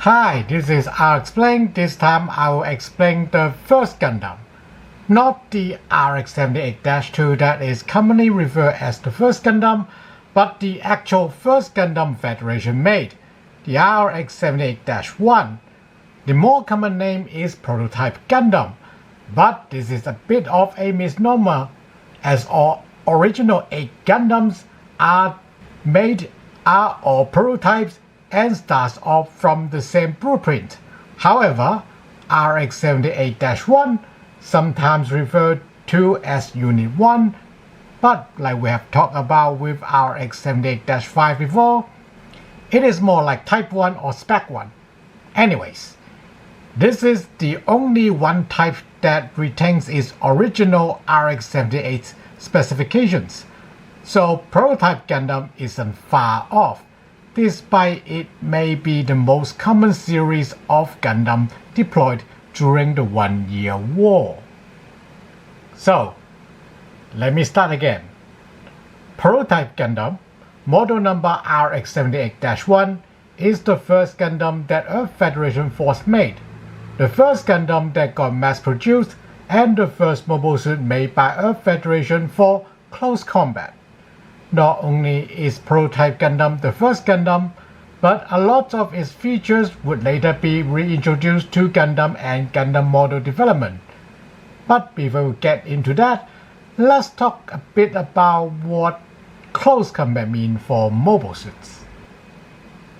Hi, this is RX-Explain. This time I will explain the first Gundam, not the RX-78-2 that is commonly referred as the first Gundam, but the actual first Gundam Federation made, the RX-78-1. The more common name is Prototype Gundam, but this is a bit of a misnomer as all original 8 Gundams are all prototypes and starts off from the same blueprint. However, RX-78-1, sometimes referred to as Unit 1, but like we have talked about with RX-78-5 before, it is more like Type 1 or Spec 1. Anyways, this is the only one type that retains its original RX-78 specifications, so Prototype Gundam isn't far off, despite it may be the most common series of Gundam deployed during the 1-year war. So, let me start again. Prototype Gundam, model number RX-78-1, is the first Gundam that Earth Federation Force made, the first Gundam that got mass-produced, and the first mobile suit made by Earth Federation for close combat. Not only is Prototype Gundam the first Gundam, but a lot of its features would later be reintroduced to Gundam and Gundam model development. But before we get into that, let's talk a bit about what close combat means for mobile suits.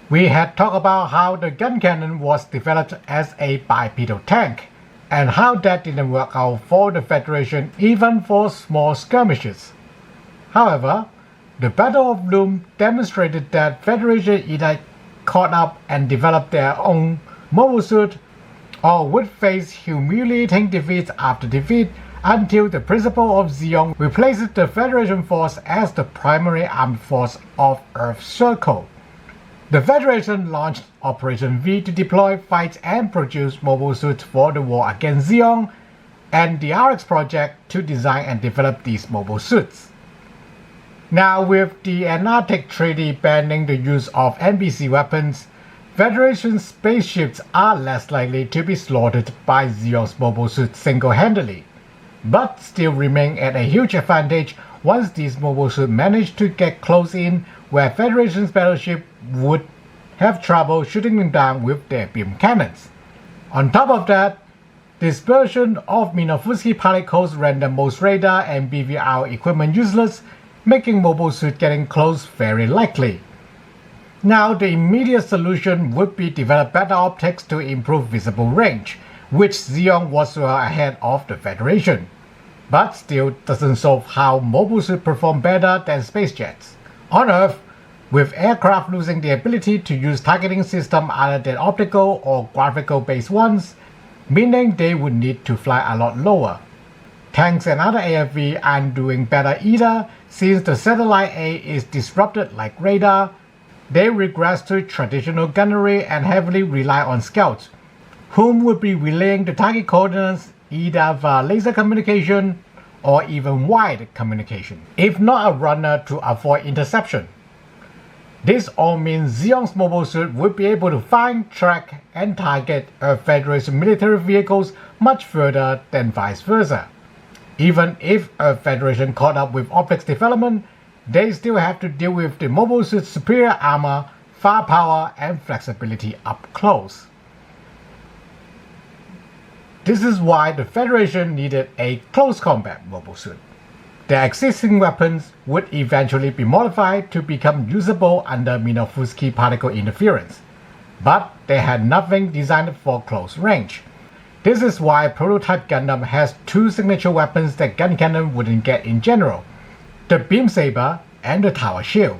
We had talked about how the gun cannon was developed as a bipedal tank, and how that didn't work out for the Federation even for small skirmishes. However, the Battle of Loom demonstrated that Federation either caught up and developed their own mobile suit, or would face humiliating defeat after defeat until the principle of Zeon replaces the Federation force as the primary armed force of Earth's Circle. The Federation launched Operation V to deploy, fight, and produce mobile suits for the war against Zeon, and the RX project to design and develop these mobile suits. Now, with the Antarctic Treaty banning the use of NBC weapons, Federation spaceships are less likely to be slaughtered by Zeon's mobile suits single-handedly, but still remain at a huge advantage once these mobile suits manage to get close in where Federation's battleship would have trouble shooting them down with their beam cannons. On top of that, dispersion of Minovsky particles render most radar and BVR equipment useless, making mobile suit getting close very likely. Now, the immediate solution would be develop better optics to improve visible range, which Zeon was well ahead of the Federation, but still doesn't solve how mobile suit perform better than space jets. On Earth, with aircraft losing the ability to use targeting system other than optical or graphical based ones, meaning they would need to fly a lot lower. Tanks and other AFV aren't doing better either, since the satellite A is disrupted like radar. They regress to traditional gunnery and heavily rely on scouts, whom would be relaying the target coordinates either via laser communication or even wired communication, if not a runner to avoid interception. This all means Zeon's mobile suit would be able to find, track, and target Earth Federation military vehicles much further than vice versa. Even if Earth Federation caught up with optics development, they still have to deal with the mobile suit's superior armor, firepower, and flexibility up close. This is why the Federation needed a close combat mobile suit. Their existing weapons would eventually be modified to become usable under Minovsky particle interference, but they had nothing designed for close range. This is why Prototype Gundam has 2 signature weapons that gun cannon wouldn't get in general, the Beam Saber and the Tower Shield.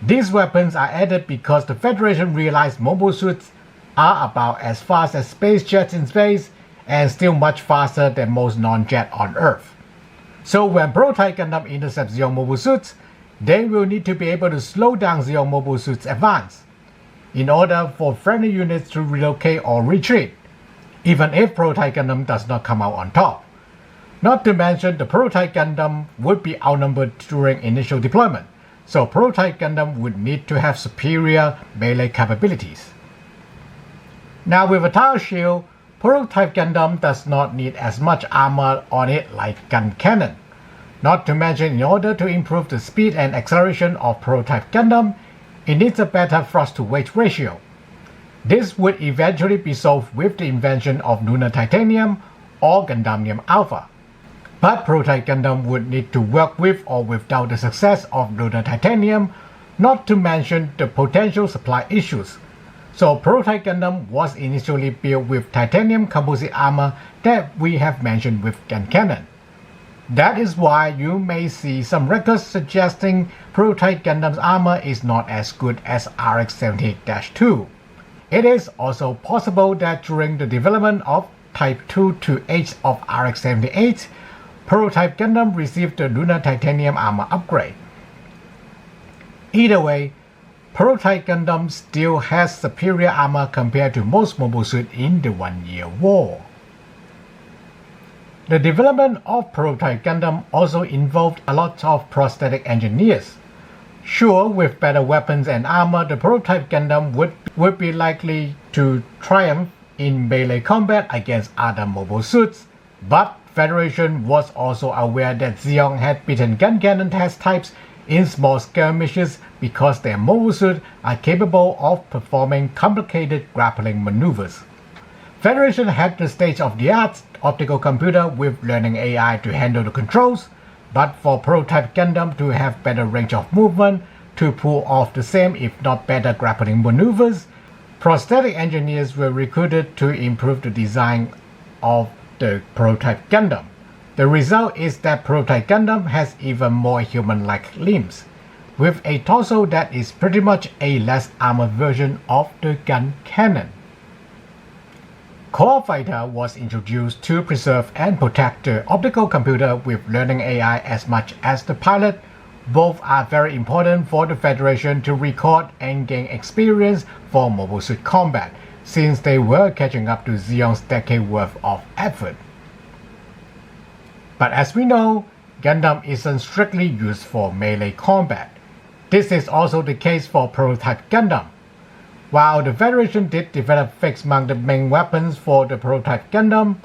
These weapons are added because the Federation realized mobile suits are about as fast as space jets in space and still much faster than most non-jet on Earth. So when Prototype Gundam intercepts Zeon mobile suits, they will need to be able to slow down Zeon mobile suits' advance, in order for friendly units to relocate or retreat, even if Prototype Gundam does not come out on top. Not to mention the Prototype Gundam would be outnumbered during initial deployment, so Prototype Gundam would need to have superior melee capabilities. Now with a tile shield, Prototype Gundam does not need as much armor on it like gun cannon. Not to mention, in order to improve the speed and acceleration of Prototype Gundam, it needs a better thrust-to-weight ratio. This would eventually be solved with the invention of Lunar Titanium or Gundamium Alpha. But Prototype Gundam would need to work with or without the success of Lunar Titanium, not to mention the potential supply issues. So Prototype Gundam was initially built with titanium composite armor that we have mentioned with gun cannon. That is why you may see some records suggesting Prototype Gundam's armor is not as good as RX-78-2. It is also possible that during the development of Type 2-8 of RX-78, Prototype Gundam received the Lunar Titanium armor upgrade. Either way, Prototype Gundam still has superior armor compared to most mobile suits in the 1-year war. The development of Prototype Gundam also involved a lot of prosthetic engineers. Sure, with better weapons and armor, the Prototype Gundam would be likely to triumph in melee combat against other mobile suits, but Federation was also aware that Zeong had beaten gun cannon test types in small skirmishes because their mobile suits are capable of performing complicated grappling maneuvers. Federation had the state-of-the-art optical computer with learning AI to handle the controls, but for Prototype Gundam to have better range of movement to pull off the same if not better grappling maneuvers, prosthetic engineers were recruited to improve the design of the Prototype Gundam. The result is that Prototype Gundam has even more human-like limbs, with a torso that is pretty much a less armored version of the gun cannon. Core Fighter was introduced to preserve and protect the optical computer with learning AI as much as the pilot. Both are very important for the Federation to record and gain experience for mobile suit combat, since they were catching up to Zeong's decade worth of effort. But as we know, Gundam isn't strictly used for melee combat. This is also the case for Prototype Gundam. While the Federation did develop fixed-mounted main weapons for the Prototype Gundam,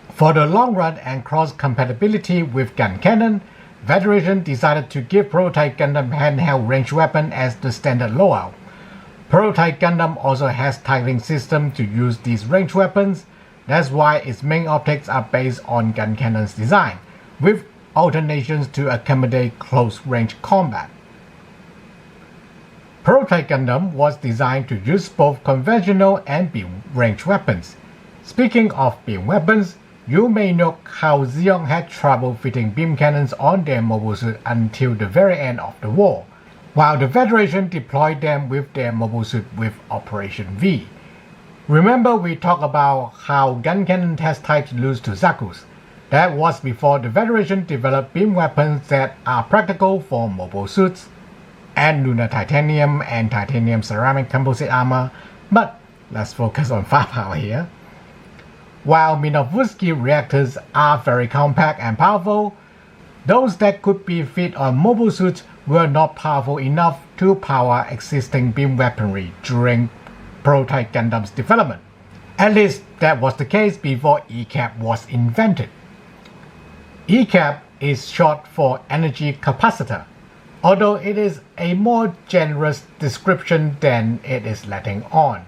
for the long run and cross-compatibility with gun cannon, Federation decided to give Prototype Gundam handheld range weapon as the standard loadout. Prototype Gundam also has targeting system to use these range weapons. That's why its main optics are based on gun cannon's design, with alternations to accommodate close-range combat. Prototype Gundam was designed to use both conventional and beam range weapons. Speaking of beam weapons, you may note how Zeong had trouble fitting beam cannons on their mobile suit until the very end of the war, while the Federation deployed them with their mobile suit with Operation V. Remember we talked about how gun cannon test types lose to Zaku's. That was before the Federation developed beam weapons that are practical for mobile suits, and Lunar Titanium and Titanium Ceramic Composite Armor, but let's focus on firepower here. While Minovsky reactors are very compact and powerful, those that could be fit on mobile suits were not powerful enough to power existing beam weaponry during Prototype Gundam's development. At least that was the case before ECAP was invented. ECAP is short for energy capacitor, although it is a more generous description than it is letting on.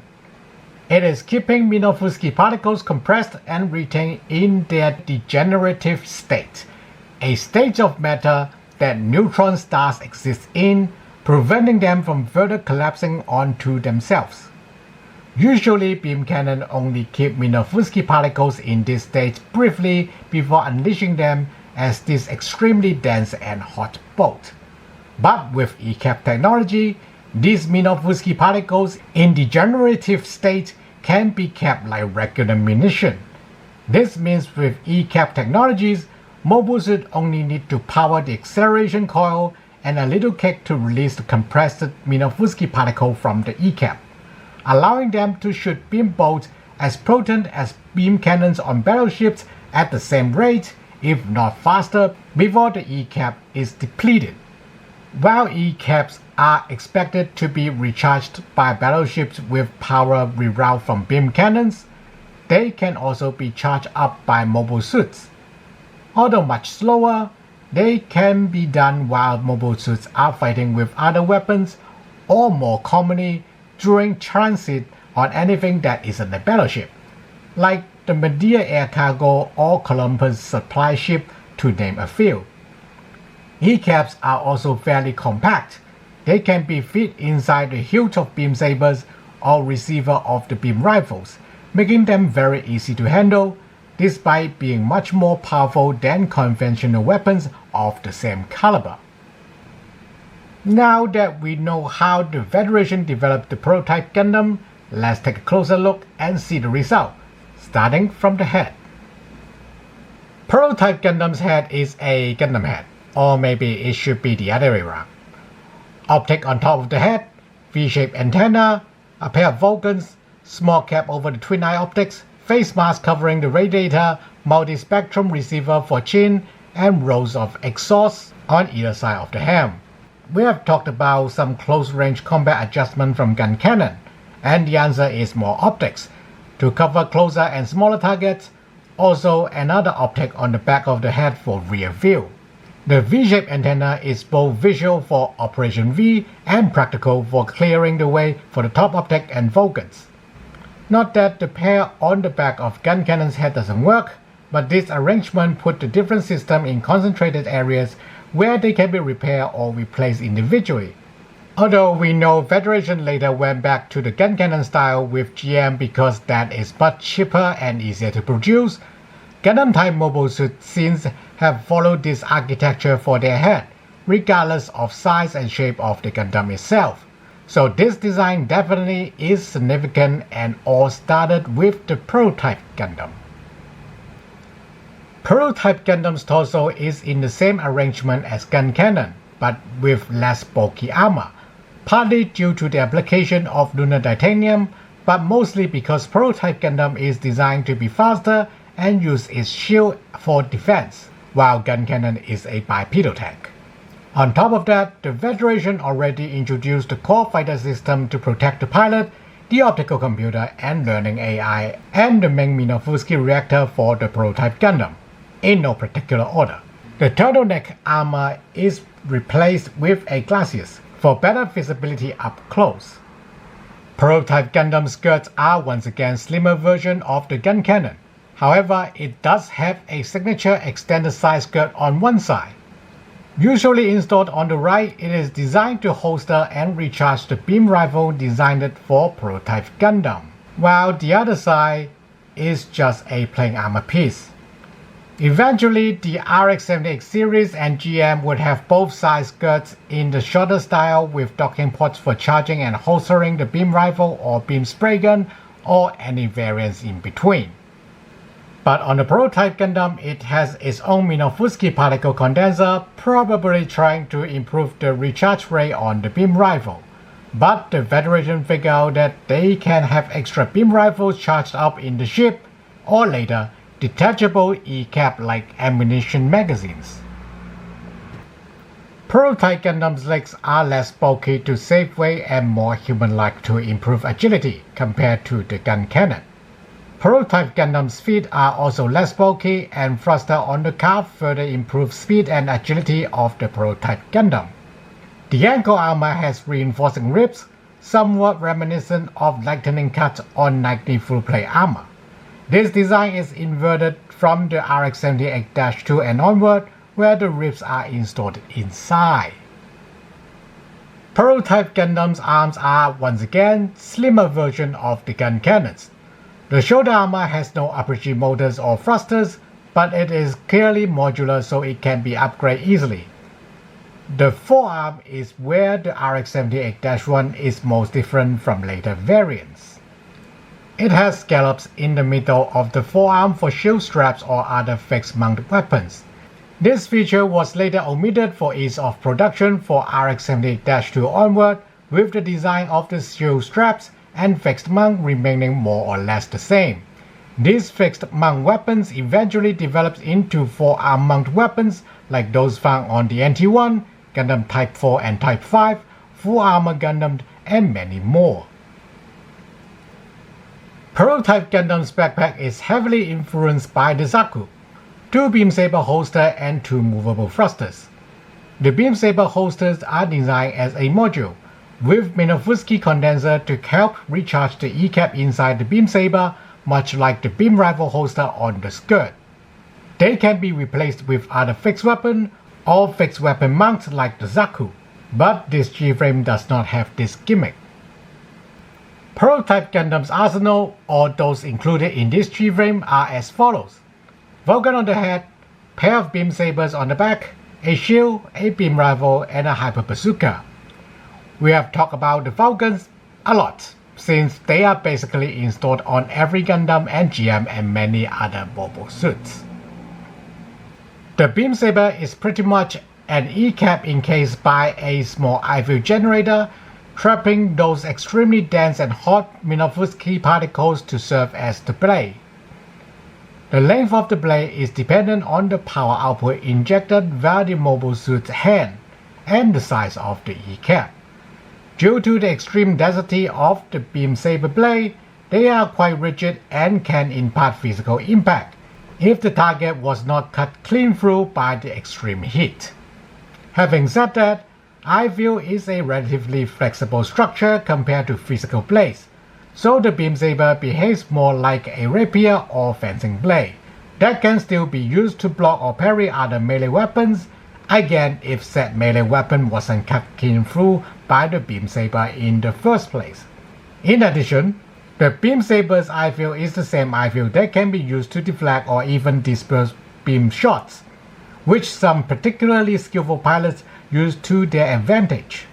It is keeping Minovsky particles compressed and retained in their degenerative state, a state of matter that neutron stars exist in, preventing them from further collapsing onto themselves. Usually, beam cannon only keep Minovsky particles in this state briefly before unleashing them as this extremely dense and hot bolt. But with ECAP technology, these Minovsky particles in degenerative state can be kept like regular munition. This means with ECAP technologies, mobile suits only need to power the acceleration coil and a little kick to release the compressed Minovsky particle from the ECAP, allowing them to shoot beam bolts as potent as beam cannons on battleships at the same rate, if not faster, before the ECAP is depleted. While ECAPs are expected to be recharged by battleships with power reroute from beam cannons, they can also be charged up by mobile suits. Although much slower, they can be done while mobile suits are fighting with other weapons, or more commonly during transit on anything that isn't a battleship, like the Medea air cargo or Columbus supply ship, to name a few. Kneecaps are also fairly compact. They can be fit inside the hilt of beam sabers or receiver of the beam rifles, making them very easy to handle, despite being much more powerful than conventional weapons of the same caliber. Now that we know how the Federation developed the Prototype Gundam, let's take a closer look and see the result, starting from the head. Prototype Gundam's head is a Gundam head, or maybe it should be the other way around. Optic on top of the head, V-shaped antenna, a pair of Vulcans, small cap over the twin eye optics, face mask covering the radiator, multi-spectrum receiver for chin, and rows of exhausts on either side of the helm. We have talked about some close-range combat adjustment from gun cannon, and the answer is more optics, to cover closer and smaller targets, also another optic on the back of the head for rear view. The V-shaped antenna is both visual for Operation V and practical for clearing the way for the top optic and Vulcans. Not that the pair on the back of gun cannon's head doesn't work, but this arrangement put the different systems in concentrated areas where they can be repaired or replaced individually. Although we know Federation later went back to the gun cannon style with GM because that is much cheaper and easier to produce, Gundam-type mobile suits since have followed this architecture for their head, regardless of size and shape of the Gundam itself. So this design definitely is significant and all started with the Prototype Gundam. Prototype Gundam's torso is in the same arrangement as gun cannon, but with less bulky armor, partly due to the application of lunar titanium, but mostly because Prototype Gundam is designed to be faster and use its shield for defense, while gun cannon is a bipedal tank. On top of that, the Federation already introduced the core fighter system to protect the pilot, the optical computer and learning AI, and the main Minovsky reactor for the Prototype Gundam, in no particular order. The turtleneck armor is replaced with a glacis for better visibility up close. Prototype Gundam skirts are once again slimmer version of the gun cannon. However, it does have a signature extended side skirt on one side. Usually installed on the right, it is designed to holster and recharge the beam rifle designed for Prototype Gundam, while the other side is just a plain armor piece. Eventually, the RX-78 series and GM would have both side skirts in the shorter style with docking ports for charging and holstering the beam rifle or beam spray gun, or any variants in between. But on the Prototype Gundam, it has its own Minovsky particle condenser, probably trying to improve the recharge rate on the beam rifle. But the Federation figured out that they can have extra beam rifles charged up in the ship, or later, detachable E-cap like ammunition magazines. Prototype Gundam's legs are less bulky to save weight and more human-like to improve agility compared to the gun cannon. Prototype Gundam's feet are also less bulky, and thruster on the calf further improves speed and agility of the Prototype Gundam. The ankle armor has reinforcing ribs, somewhat reminiscent of lightning cuts on 90 full-plate armor. This design is inverted from the RX-78-2 and onward, where the ribs are installed inside. Prototype Gundam's arms are once again slimmer version of the gun cannons. The shoulder armor has no RPG motors or thrusters, but it is clearly modular so it can be upgraded easily. The forearm is where the RX-78-1 is most different from later variants. It has scallops in the middle of the forearm for shield straps or other fixed mount weapons. This feature was later omitted for ease of production for RX-78-2 onward, with the design of the shield straps and fixed mount remaining more or less the same. These fixed mount weapons eventually developed into forearm mount weapons like those found on the NT-1, Gundam Type 4 and Type 5, full armor Gundam, and many more. Prototype Gundam's backpack is heavily influenced by the Zaku, 2 beam saber holster and 2 movable thrusters. The beam saber holsters are designed as a module, with Minovsky condenser to help recharge the E-cap inside the beam saber, much like the beam rifle holster on the skirt. They can be replaced with other fixed weapon or fixed weapon mounts like the Zaku, but this G-frame does not have this gimmick. Prototype Gundam's arsenal, or those included in this G-frame, are as follows: Vulcan on the head, pair of beam sabers on the back, a shield, a beam rifle, and a hyper bazooka. We have talked about the Vulcans a lot, since they are basically installed on every Gundam and GM and many other mobile suits. The beam saber is pretty much an E-cap encased by a small I-field generator, trapping those extremely dense and hot Minovsky particles to serve as the blade. The length of the blade is dependent on the power output injected via the mobile suit's hand and the size of the E-cap. Due to the extreme density of the beam saber blade, they are quite rigid and can impart physical impact if the target was not cut clean through by the extreme heat. Having said that, I-field is a relatively flexible structure compared to physical blades, so the beam saber behaves more like a rapier or fencing blade that can still be used to block or parry other melee weapons, again if said melee weapon wasn't cut clean through by the beam saber in the first place. In addition, the beam saber's I-field is the same I-field that can be used to deflect or even disperse beam shots, which some particularly skillful pilots use to their advantage.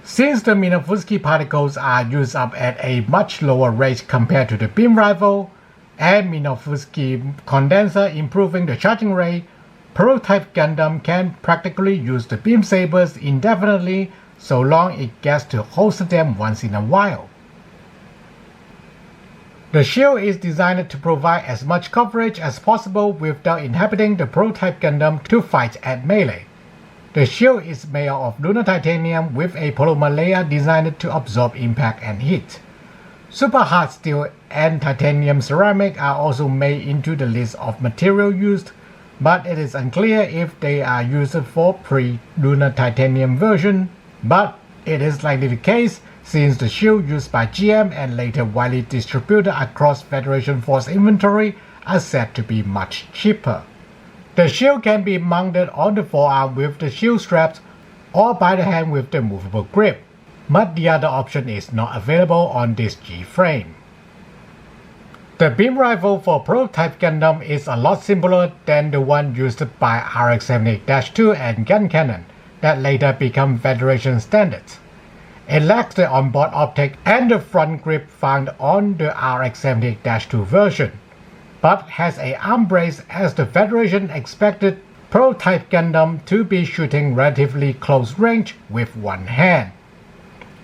Since the Minovsky particles are used up at a much lower rate compared to the beam rifle, and Minovsky condenser improving the charging rate, Prototype Gundam can practically use the beam sabers indefinitely so long it gets to holster them once in a while. The shield is designed to provide as much coverage as possible without inhibiting the Prototype Gundam to fight at melee. The shield is made of lunar titanium with a polymer layer designed to absorb impact and heat. Super hard steel and titanium ceramic are also made into the list of material used, but it is unclear if they are used for pre-lunar titanium version, but it is likely the case since the shield used by GM and later widely distributed across Federation Force inventory are said to be much cheaper. The shield can be mounted on the forearm with the shield straps or by the hand with the movable grip, but the other option is not available on this G-frame. The beam rifle for Prototype Gundam is a lot simpler than the one used by RX-78-2 and gun cannon that later become Federation standards. It lacks the onboard optic and the front grip found on the RX-78-2 version, but has a arm brace as the Federation expected Prototype Gundam to be shooting relatively close range with one hand.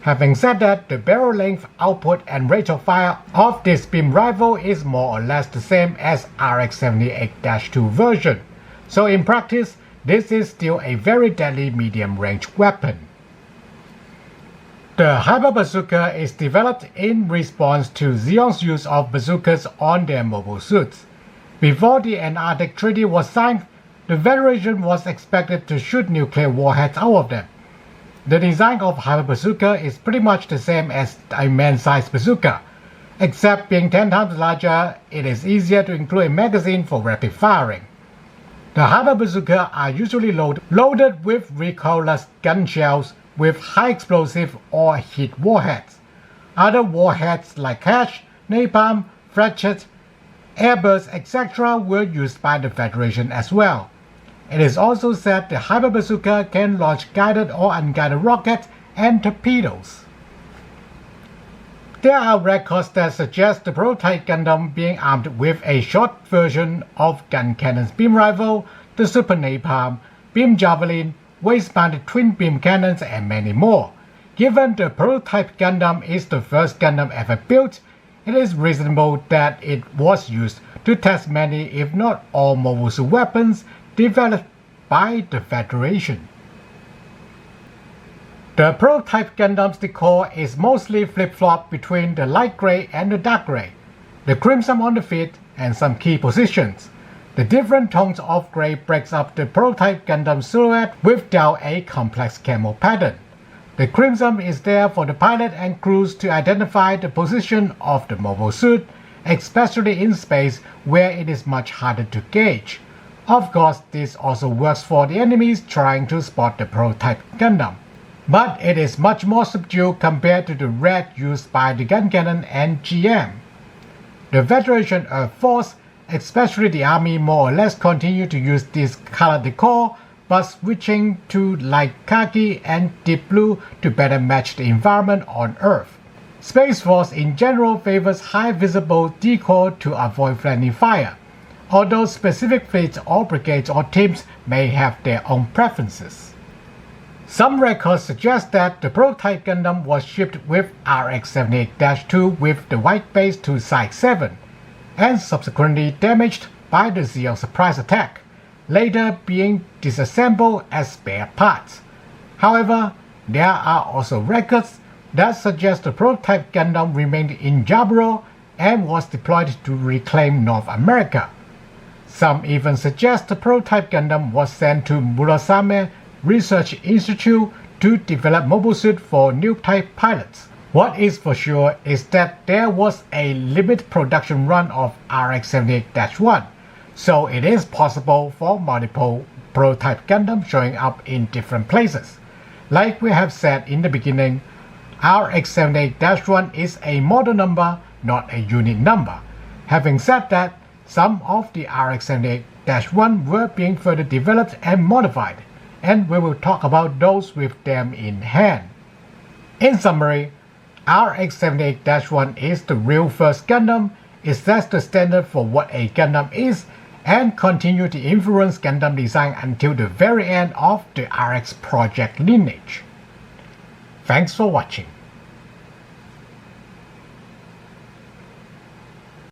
Having said that, the barrel length, output and rate of fire of this beam rifle is more or less the same as RX-78-2 version, so in practice, this is still a very deadly medium-range weapon. The Hyper Bazooka is developed in response to Zeon's use of bazookas on their mobile suits. Before the Antarctic Treaty was signed, the Federation was expected to shoot nuclear warheads out of them. The design of Hyper Bazooka is pretty much the same as a man-sized bazooka, except being 10 times larger, it is easier to include a magazine for rapid firing. The Hyper Bazooka are usually loaded with recoilless gun shells with high explosive or heat warheads. Other warheads like Cash, Napalm, Fletchet, Airburst, etc. were used by the Federation as well. It is also said the Hyper Bazooka can launch guided or unguided rockets and torpedoes. There are records that suggest the Prototype Gundam being armed with a short version of gun cannon's beam rifle, the Super Napalm, beam javelin, waist-mounted twin beam cannons, and many more. Given the Prototype Gundam is the first Gundam ever built, it is reasonable that it was used to test many if not all mobile suit weapons developed by the Federation. The Prototype Gundam's decor is mostly flip-flop between the light gray and the dark gray, the crimson on the feet, and some key positions. The different tones of gray breaks up the Prototype Gundam silhouette without a complex camo pattern. The crimson is there for the pilot and crews to identify the position of the mobile suit, especially in space where it is much harder to gauge. Of course, this also works for the enemies trying to spot the Prototype Gundam, but it is much more subdued compared to the red used by the gun cannon and GM. The Federation Air Force, especially the Army, more or less continue to use this color decor, but switching to light khaki and deep blue to better match the environment on Earth. Space Force in general favors high visible decor to avoid friendly fire, although specific fleets or brigades or teams may have their own preferences. Some records suggest that the Prototype Gundam was shipped with RX-78-2 with the white base to Site 7, and subsequently damaged by the Zeal surprise attack, later being disassembled as spare parts. However, there are also records that suggest the Prototype Gundam remained in Jaburo and was deployed to reclaim North America. Some even suggest the Prototype Gundam was sent to Murasame Research Institute to develop mobile suit for new-type pilots. What is for sure is that there was a limited production run of RX-78-1, so it is possible for multiple Prototype Gundam showing up in different places. Like we have said in the beginning, RX-78-1 is a model number, not a unit number. Having said that, some of the RX-78-1 were being further developed and modified, and we will talk about those with them in hand. In summary, RX-78-1 is the real first Gundam, it sets the standard for what a Gundam is, and continue to influence Gundam design until the very end of the RX project lineage. Thanks for watching.